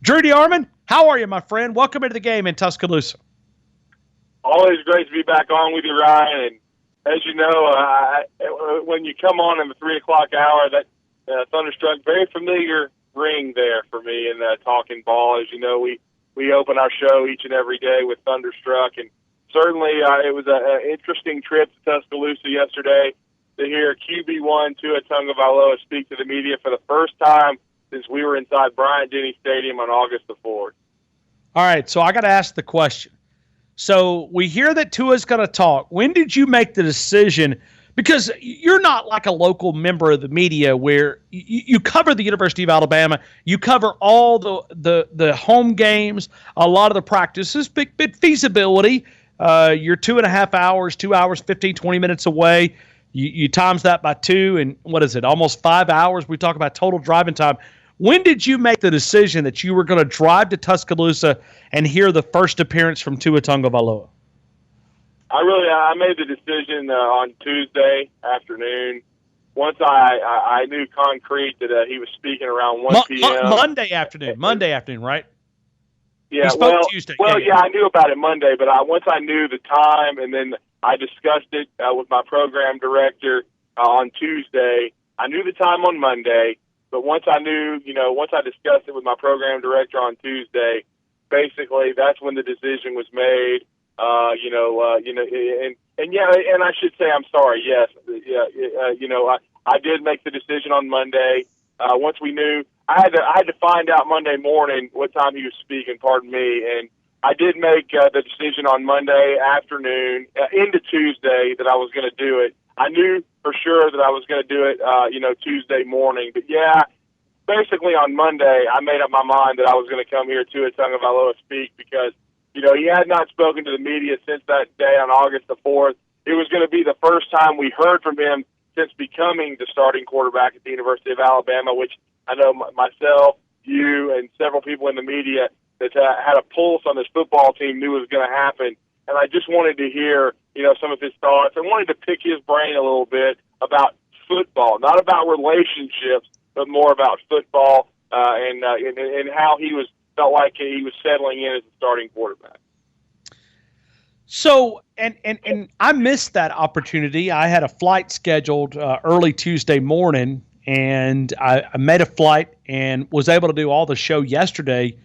Drew DeArmond, how are you, my friend? Welcome into the game in Tuscaloosa. Always great to be back on with you, Ryan. And as you know, when you come on in the 3 o'clock hour, that Thunderstruck, very familiar ring there for me in talking ball. As you know, we open our show each and every day with Thunderstruck, and certainly it was an interesting trip to Tuscaloosa yesterday to hear QB1 Tua Tagovailoa speak to the media for the first time since we were inside Bryant-Denny Stadium on August the 4th. All right, so I got to ask the question. So we hear that Tua's going to talk. When did you make the decision? Because you're not like a local member of the media where you cover the University of Alabama, you cover all the home games, a lot of the practices, but feasibility. You're 2.5 hours, 2 hours, 15, 20 minutes away. You times that by 2, and what is it, almost 5 hours? We talk about total driving time. When did you make the decision that you were going to drive to Tuscaloosa and hear the first appearance from Tua Tagovailoa? I made the decision on Tuesday afternoon. Once I knew concrete that he was speaking around 1 p.m. Monday afternoon, right? Yeah, Tuesday. Yeah, I knew about it Monday, but once I knew the time, and then I discussed it with my program director on Tuesday. I knew the time on Monday, but once I discussed it with my program director on Tuesday, basically that's when the decision was made. And I should say I'm sorry. Yes, I did make the decision on Monday. Once we knew, I had to find out Monday morning what time he was speaking. Pardon me, and I did make the decision on Monday afternoon into Tuesday that I was going to do it. I knew for sure that I was going to do it, Tuesday morning. But yeah, basically on Monday, I made up my mind that I was going to come here to a Tagovailoa speak because, he had not spoken to the media since that day on August the 4th. It was going to be the first time we heard from him since becoming the starting quarterback at the University of Alabama, which I know myself, you, and several people in the media that had a pulse on this football team knew was going to happen. And I just wanted to hear, some of his thoughts. I wanted to pick his brain a little bit about football, not about relationships, but more about football and how he felt like he was settling in as a starting quarterback. So, and I missed that opportunity. I had a flight scheduled early Tuesday morning, and I made a flight and was able to do all the show yesterday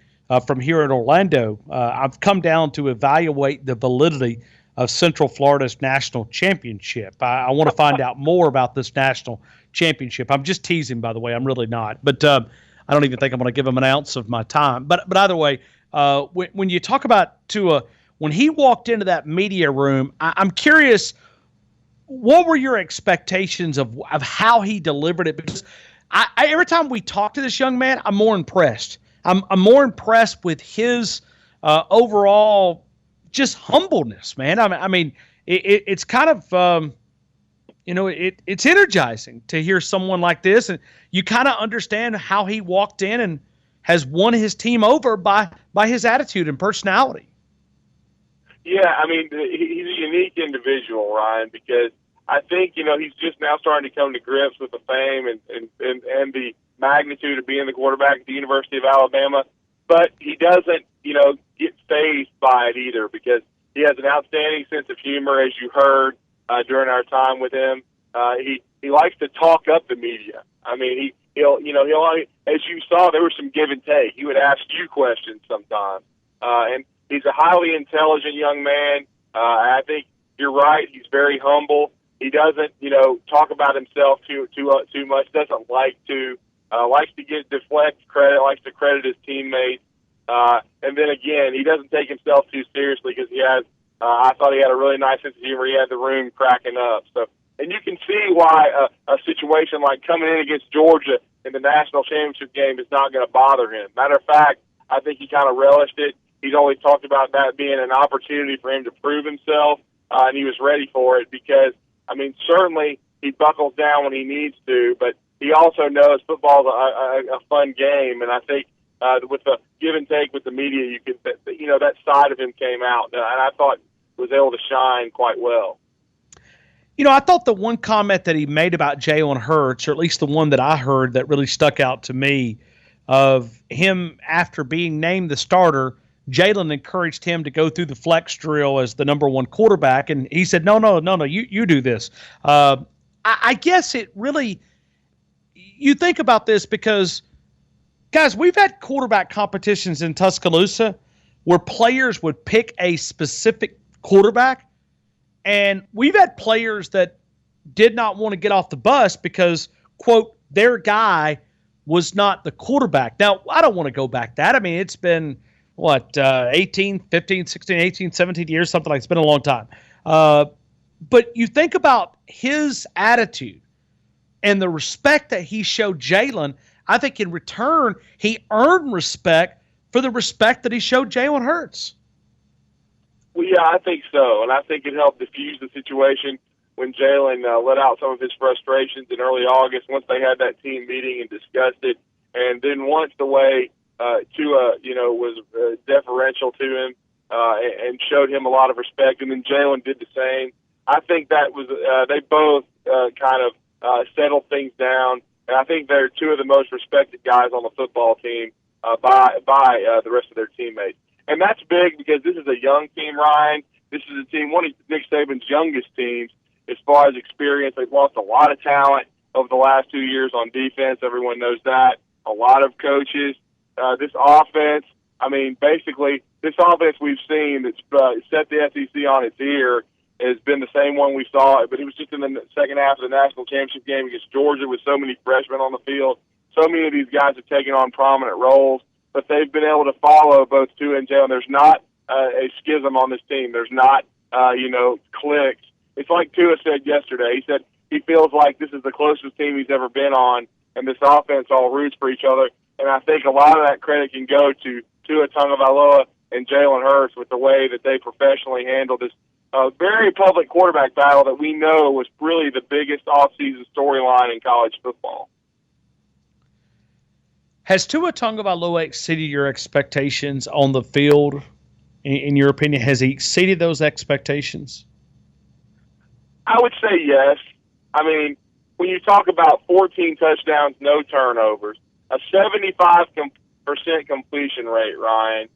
from here in Orlando. I've come down to evaluate the validity of Central Florida's national championship. I want to find out more about this national championship. I'm just teasing, by the way. I'm really not. But I don't even think I'm going to give him an ounce of my time. But either way, when you talk about Tua, when he walked into that media room, I'm curious, what were your expectations of how he delivered it? Because every time we talk to this young man, I'm more impressed. I'm more impressed with his overall just humbleness, man. I mean, it's kind of, it's energizing to hear someone like this, and you kind of understand how he walked in and has won his team over by his attitude and personality. Yeah, I mean, he's a unique individual, Ryan, because I think, he's just now starting to come to grips with the fame and the magnitude of being the quarterback at the University of Alabama, but he doesn't, get fazed by it either because he has an outstanding sense of humor, as you heard during our time with him. He likes to talk up the media. I mean, he'll as you saw, there was some give and take. He would ask you questions sometimes, and he's a highly intelligent young man. I think you're right. He's very humble. He doesn't, talk about himself too much. Doesn't like to. Likes to deflect credit. Likes to credit his teammates. And then again, he doesn't take himself too seriously because he has. I thought he had a really nice sense of humor. He had the room cracking up. So, and you can see why a situation like coming in against Georgia in the national championship game is not going to bother him. Matter of fact, I think he kind of relished it. He's always talked about that being an opportunity for him to prove himself, and he was ready for it because, I mean, certainly he buckles down when he needs to, but he also knows football's a fun game, and I think with the give and take with the media, you could, that side of him came out, and I thought was able to shine quite well. I thought the one comment that he made about Jalen Hurts, or at least the one that I heard that really stuck out to me, of him after being named the starter. Jalen encouraged him to go through the flex drill as the number one quarterback, and he said, no, you do this. I guess it really – you think about this because, guys, we've had quarterback competitions in Tuscaloosa where players would pick a specific quarterback, and we've had players that did not want to get off the bus because, quote, their guy was not the quarterback. Now, I don't want to go back that. I mean, it's been – 18, 15, 16, 18, 17 years, something like it's been a long time. But you think about his attitude and the respect that he showed Jalen. I think in return, he earned respect for the respect that he showed Jalen Hurts. Well, yeah, I think so. And I think it helped diffuse the situation when Jalen let out some of his frustrations in early August once they had that team meeting and discussed it. And then once the way Tua, was deferential to him and showed him a lot of respect, and then Jalen did the same. I think that was they both kind of settled things down, and I think they're two of the most respected guys on the football team by the rest of their teammates. And that's big because this is a young team, Ryan. This is a team, one of Nick Saban's youngest teams as far as experience. They've lost a lot of talent over the last 2 years on defense. Everyone knows that. A lot of coaches. This offense, I mean, basically, this offense we've seen that's set the SEC on its ear has been the same one we saw, but it was just in the second half of the national championship game against Georgia with so many freshmen on the field. So many of these guys have taken on prominent roles, but they've been able to follow both Tua and Jalen. There's not a schism on this team. There's not, cliques. It's like Tua said yesterday. He said he feels like this is the closest team he's ever been on, and this offense all roots for each other. And I think a lot of that credit can go to Tua Tagovailoa and Jalen Hurts with the way that they professionally handled this very public quarterback battle that we know was really the biggest offseason storyline in college football. Has Tua Tagovailoa exceeded your expectations on the field? In your opinion, has he exceeded those expectations? I would say yes. I mean, when you talk about 14 touchdowns, no turnovers, a 75% completion rate, Ryan.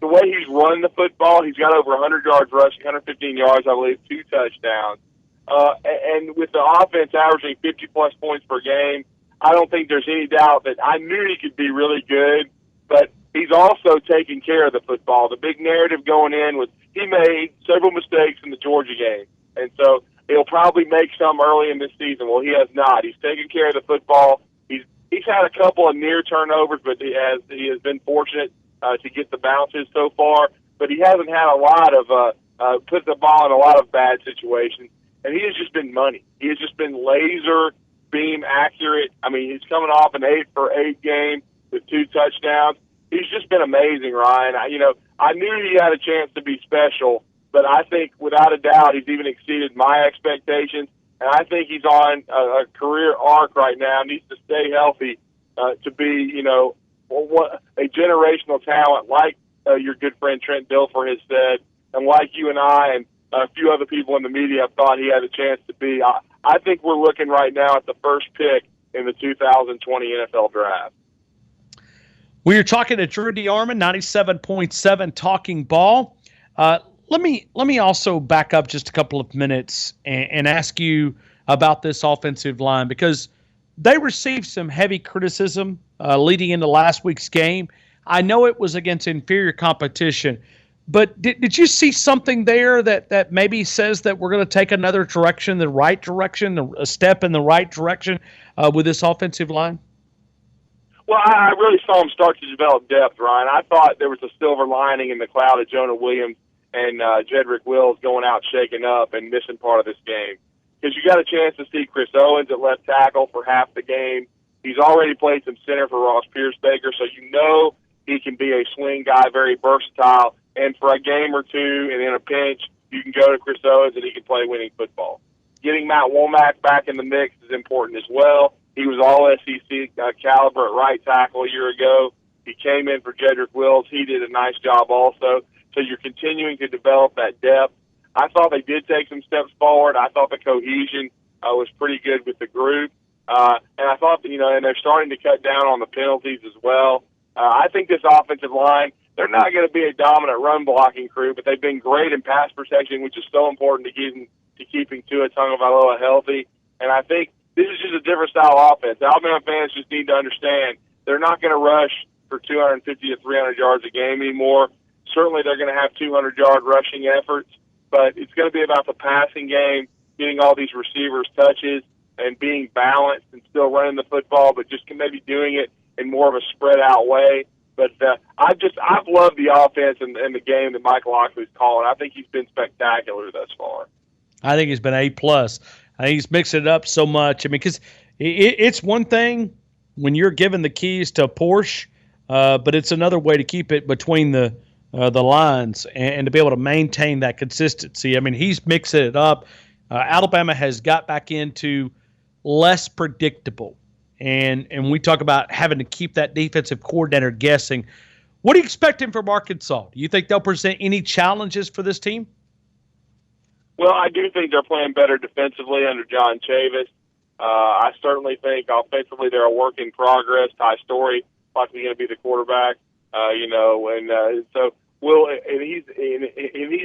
The way he's run the football, he's got over 100 yards rushing, 115 yards, I believe, 2 touchdowns. And with the offense averaging 50-plus points per game, I don't think there's any doubt that I knew he could be really good, but he's also taking care of the football. The big narrative going in was he made several mistakes in the Georgia game, and so he'll probably make some early in this season. Well, he has not. He's taking care of the football. He's had a couple of near turnovers, but he has been fortunate to get the bounces so far. But he hasn't had a lot of put the ball in a lot of bad situations, and he has just been money. He has just been laser beam accurate. I mean, he's coming off an 8-for-8 game with 2 touchdowns. He's just been amazing, Ryan. I knew he had a chance to be special, but I think without a doubt he's even exceeded my expectations. And I think he's on a career arc right now, needs to stay healthy to be, a generational talent like your good friend Trent Dilfer has said, and like you and I and a few other people in the media have thought he had a chance to be. I think we're looking right now at the first pick in the 2020 NFL Draft. We are talking to Drew DeArmond, 97.7 Talking Ball. Let me also back up just a couple of minutes and ask you about this offensive line, because they received some heavy criticism leading into last week's game. I know it was against inferior competition, but did you see something there that maybe says that we're going to take another direction, the right direction, a step in the right direction with this offensive line? Well, I really saw him start to develop depth, Ryan. I thought there was a silver lining in the cloud of Jonah Williams and Jedrick Wills going out shaking up and missing part of this game. Because you got a chance to see Chris Owens at left tackle for half the game. He's already played some center for Ross Pierce-Baker, so you know he can be a swing guy, very versatile. And for a game or two and in a pinch, you can go to Chris Owens and he can play winning football. Getting Matt Womack back in the mix is important as well. He was all SEC caliber at right tackle a year ago. He came in for Jedrick Wills. He did a nice job also. So you're continuing to develop that depth. I thought they did take some steps forward. I thought the cohesion was pretty good with the group. And I thought that, and they're starting to cut down on the penalties as well. I think this offensive line, they're not going to be a dominant run blocking crew, but they've been great in pass protection, which is so important to keeping Tua Tagovailoa healthy. And I think this is just a different style offense. Alabama fans just need to understand they're not going to rush for 250 to 300 yards a game anymore. Certainly they're going to have 200-yard rushing efforts, but it's going to be about the passing game, getting all these receivers touches, and being balanced and still running the football, but just maybe doing it in more of a spread-out way. But I've loved the offense and the game that Mike Locksley's calling. I think he's been spectacular thus far. I think he's been A+. I think he's mixed it up so much. I mean, because it's one thing when you're given the keys to Porsche, but it's another way to keep it between the lines and to be able to maintain that consistency. I mean, he's mixing it up. Alabama has got back into less predictable. And we talk about having to keep that defensive coordinator guessing. What are you expecting from Arkansas? Do you think they'll present any challenges for this team? Well, I do think they're playing better defensively under John Chavis. I certainly think offensively they're a work in progress. Ty Story likely going to be the quarterback, so he's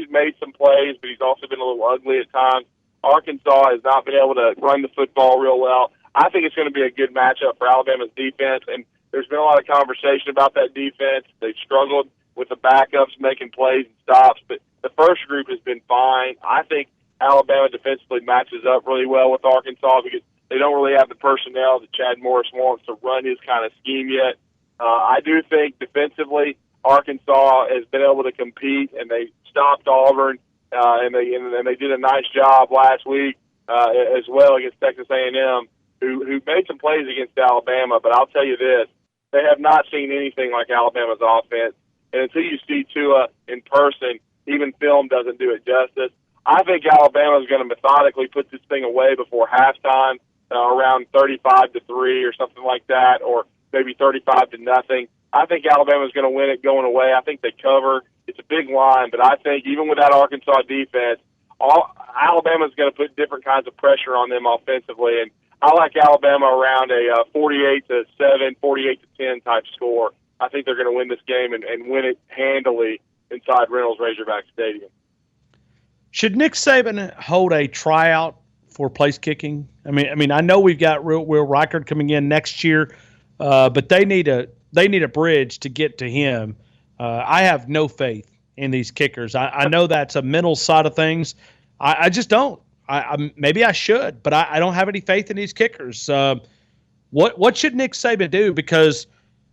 made some plays, but he's also been a little ugly at times. Arkansas has not been able to run the football real well. I think it's going to be a good matchup for Alabama's defense, and there's been a lot of conversation about that defense. They've struggled with the backups making plays and stops, but the first group has been fine. I think Alabama defensively matches up really well with Arkansas because they don't really have the personnel that Chad Morris wants to run his kind of scheme yet. I do think defensively Arkansas has been able to compete, and they stopped Auburn, and they did a nice job last week as well against Texas A&M, who made some plays against Alabama. But I'll tell you this, they have not seen anything like Alabama's offense. And until you see Tua in person, even film doesn't do it justice. I think Alabama is going to methodically put this thing away before halftime, around 35-3 or something like that, or maybe 35-0. I think Alabama is going to win it going away. I think they cover. It's a big line, but I think even with that Arkansas defense, Alabama is going to put different kinds of pressure on them offensively. And I like Alabama around a 48-7, 48-10 type score. I think they're going to win this game and win it handily inside Reynolds Razorback Stadium. Should Nick Saban hold a tryout for Placekicking? I mean, I know we've got Will Reichard coming in next year, but they need a bridge to get to him. I have no faith in these kickers. I know that's a mental side of things. I just don't. Maybe I should, but I don't have any faith in these kickers. What should Nick Saban do? Because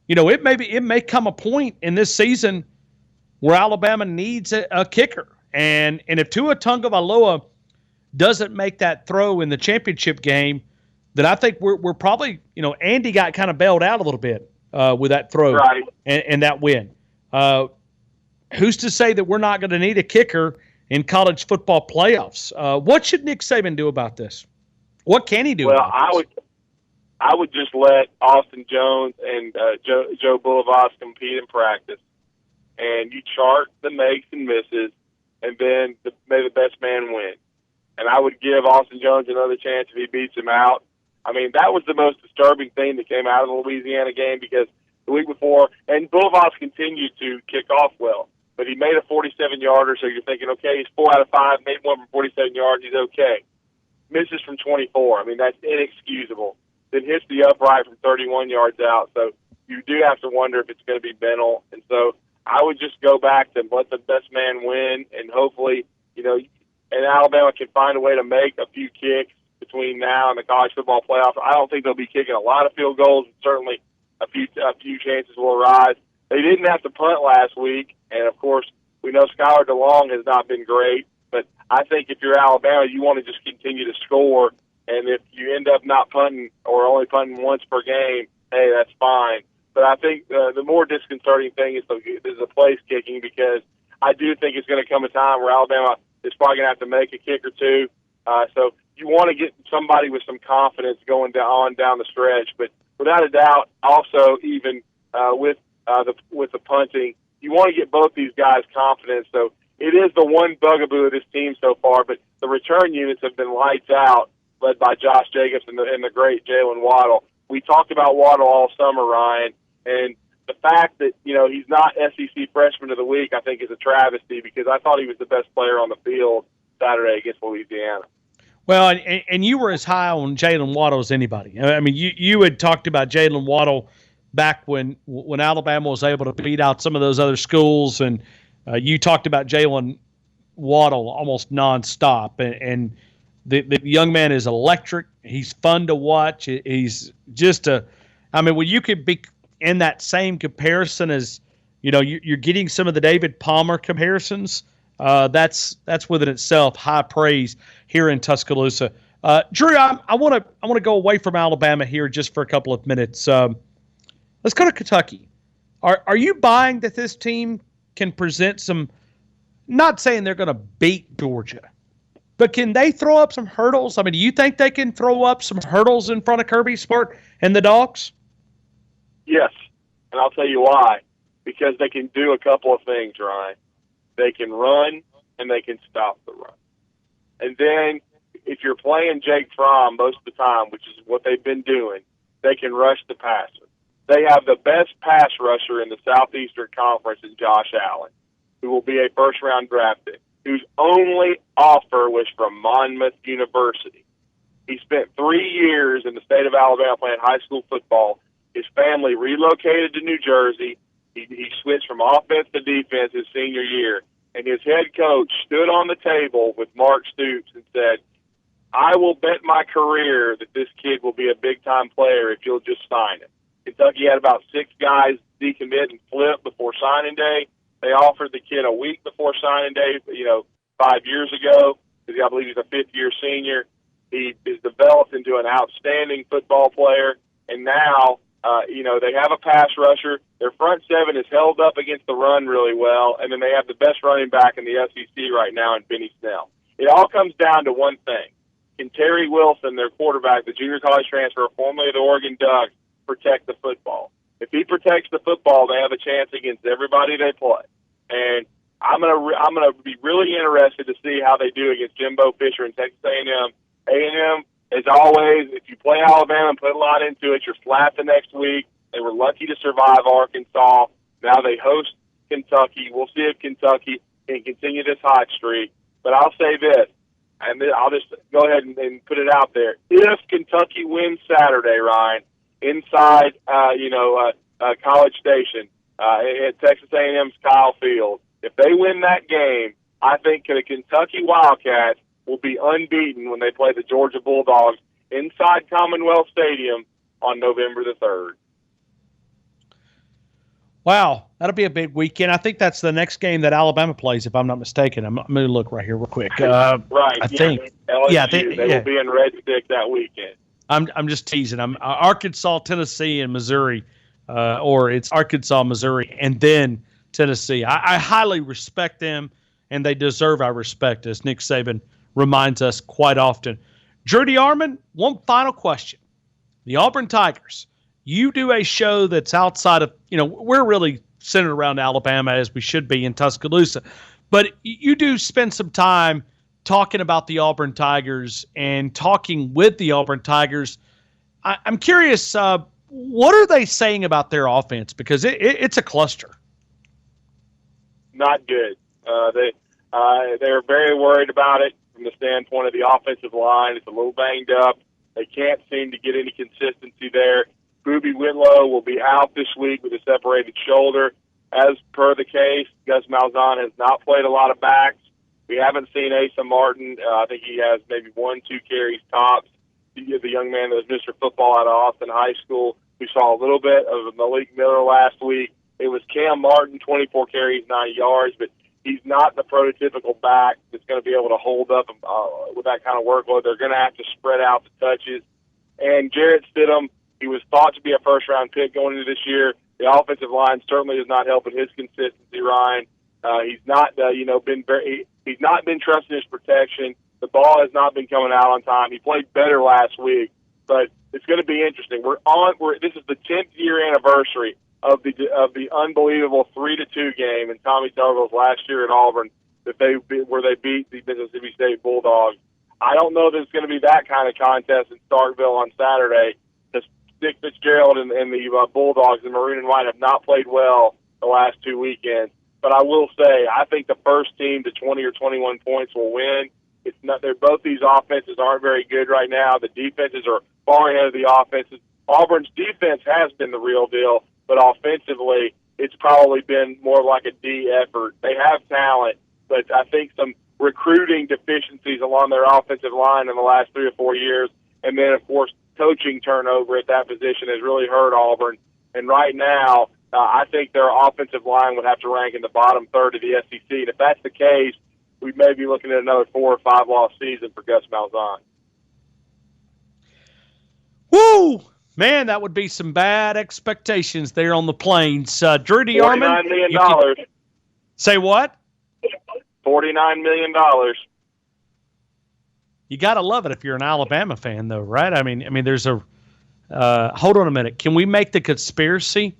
it may come a point in this season where Alabama needs a kicker, and if Tua Tagovailoa doesn't make that throw in the championship game, then I think we're probably Andy got kind of bailed out a little bit with that throw and that win. Who's to say that we're not going to need a kicker in college football playoffs? What should Nick Saban do about this? What can he do about this? I would just let Austin Jones and Joe Boulevard compete in practice, and you chart the makes and misses, and then may the best man win. And I would give Austin Jones another chance if he beats him out. I mean, that was the most disturbing thing that came out of the Louisiana game, because the week before, and Boulevard's continued to kick off well, but he made a 47-yarder, so you're thinking, okay, he's 4 out of 5, made one from 47 yards, he's okay. Misses from 24. I mean, that's inexcusable. Then hits the upright from 31 yards out, so you do have to wonder if it's going to be mental. And so I would just go back to let the best man win, and hopefully, and Alabama can find a way to make a few kicks between now and the college football playoffs. I don't think they'll be kicking a lot of field goals. Certainly a few chances will arise. They didn't have to punt last week, and, of course, we know Skylar DeLong has not been great. But I think if you're Alabama, you want to just continue to score, and if you end up not punting or only punting once per game, hey, that's fine. But I think the more disconcerting thing is the place kicking, because I do think it's going to come a time where Alabama is probably going to have to make a kick or two. So you want to get somebody with some confidence going down the stretch. But without a doubt, also even with the punting, you want to get both these guys confidence. So it is the one bugaboo of this team so far, but the return units have been lights out. led by Josh Jacobs and the great Jalen Waddell. We talked about Waddle all summer, Ryan, and the fact that, he's not SEC Freshman of the Week, I think, is a travesty because I thought he was the best player on the field Saturday against Louisiana. Well, and you were as high on Jalen Waddle as anybody. I mean, you had talked about Jalen Waddle back when Alabama was able to beat out some of those other schools, and you talked about Jalen Waddle almost nonstop. And the young man is electric. He's fun to watch. He's just when you could be in that same comparison as, you're getting some of the David Palmer comparisons. That's within itself high praise here in Tuscaloosa. Drew, I want to go away from Alabama here just for a couple of minutes. Let's go to Kentucky. Are you buying that this team can present some? Not saying they're going to beat Georgia, but can they throw up some hurdles? I mean, do you think they can throw up some hurdles in front of Kirby Smart and the Dogs? Yes, and I'll tell you why. Because they can do a couple of things, Ryan. They can run, and they can stop the run. And then if you're playing Jake Fromm most of the time, which is what they've been doing, they can rush the passer. They have the best pass rusher in the Southeastern Conference in Josh Allen, who will be a first-round draft pick, whose only offer was from Monmouth University. He spent 3 years in the state of Alabama playing high school football. His family relocated to New Jersey. He switched from offense to defense his senior year, and his head coach stood on the table with Mark Stoops and said, I will bet my career that this kid will be a big-time player if you'll just sign him. Kentucky had about 6 guys decommit and flip before signing day. They offered the kid a week before signing day, 5 years ago, because I believe he's a fifth-year senior. He is developed into an outstanding football player, and now they have a pass rusher. Their front seven is held up against the run really well, and then they have the best running back in the SEC right now in Benny Snell. It all comes down to one thing. Can Terry Wilson, their quarterback, the junior college transfer, formerly of the Oregon Ducks, protect the football? If he protects the football, they have a chance against everybody they play. And I'm gonna be really interested to see how they do against Jimbo Fisher and Texas A&M. A&M, as always, if you play Alabama and put a lot into it, you're flat the next week. They were lucky to survive Arkansas. Now they host Kentucky. We'll see if Kentucky can continue this hot streak. But I'll say this, and I'll just go ahead and put it out there. If Kentucky wins Saturday, Ryan, inside College Station at Texas A&M's Kyle Field, if they win that game, I think the Kentucky Wildcats will be unbeaten when they play the Georgia Bulldogs inside Commonwealth Stadium on November the 3rd. Wow, that'll be a big weekend. I think that's the next game that Alabama plays, if I'm not mistaken. I'm going to look right here real quick. Right. I think. LSU, they will be in Red Stick that weekend. I'm just teasing. I'm Arkansas, Tennessee, and Missouri, or it's Arkansas, Missouri, and then Tennessee. I highly respect them, and they deserve our respect, as Nick Saban reminds us quite often. Drew DeArmond, one final question. The Auburn Tigers. You do a show that's outside of, we're really centered around Alabama as we should be in Tuscaloosa, but you do spend some time talking about the Auburn Tigers and talking with the Auburn Tigers. I'm curious, what are they saying about their offense? Because it's a cluster. Not good. They're very worried about it from the standpoint of the offensive line. It's a little banged up. They can't seem to get any consistency there. Booby Whitlow will be out this week with a separated shoulder. As per the case, Gus Malzahn has not played a lot of backs. We haven't seen Asa Martin. I think he has maybe 1-2 carries tops. The young man that was Mr. Football out of Austin High School. We saw a little bit of Malik Miller last week. It was Cam Martin, 24 carries, 90 yards, but he's not the prototypical back that's going to be able to hold up with that kind of workload. They're going to have to spread out the touches. And Jarrett Stidham, he was thought to be a first-round pick going into this year. The offensive line certainly is not helping his consistency, Ryan. He's not, he's not been trusting his protection. The ball has not been coming out on time. He played better last week, but it's going to be interesting. This is the 10th year anniversary of the unbelievable 3-2 game in Tommy Tuberville's last year at Auburn where they beat the Mississippi State Bulldogs. I don't know that it's going to be that kind of contest in Starkville on Saturday. Because Nick Fitzgerald and the Bulldogs, the Maroon and White, have not played well the last 2 weekends. But I will say, I think the first team to 20 or 21 points will win. It's not. They're both these offenses aren't very good right now. The defenses are far ahead of the offenses. Auburn's defense has been the real deal, but offensively, it's probably been more like a D effort. They have talent, but I think some recruiting deficiencies along their offensive line in the last 3 or 4 years, and then, of course, coaching turnover at that position has really hurt Auburn. And right now, I think their offensive line would have to rank in the bottom third of the SEC. And if that's the case, we may be looking at another 4 or 5 loss season for Gus Malzahn. Woo! Man, that would be some bad expectations there on the Plains. Drew DeArmond. $49 million. Say what? $49 million. You got to love it if you're an Alabama fan, though, right? I mean, there's a hold on a minute. Can we make the conspiracy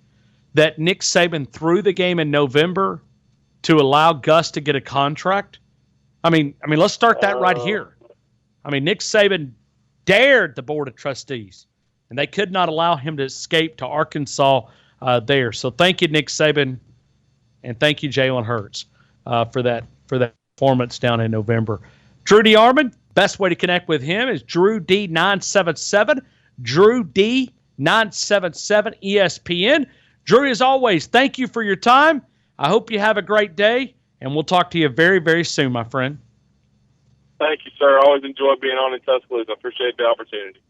that Nick Saban threw the game in November to allow Gus to get a contract? I mean, let's start that right here. I mean, Nick Saban dared the Board of Trustees, and they could not allow him to escape to Arkansas there. So thank you, Nick Saban, and thank you, Jalen Hurts, for that performance down in November. Drew DeArmond, best way to connect with him is Drew D977, Drew D977 ESPN. Drew, as always, thank you for your time. I hope you have a great day, and we'll talk to you very, very soon, my friend. Thank you, sir. I always enjoy being on in Tuscaloosa. I appreciate the opportunity.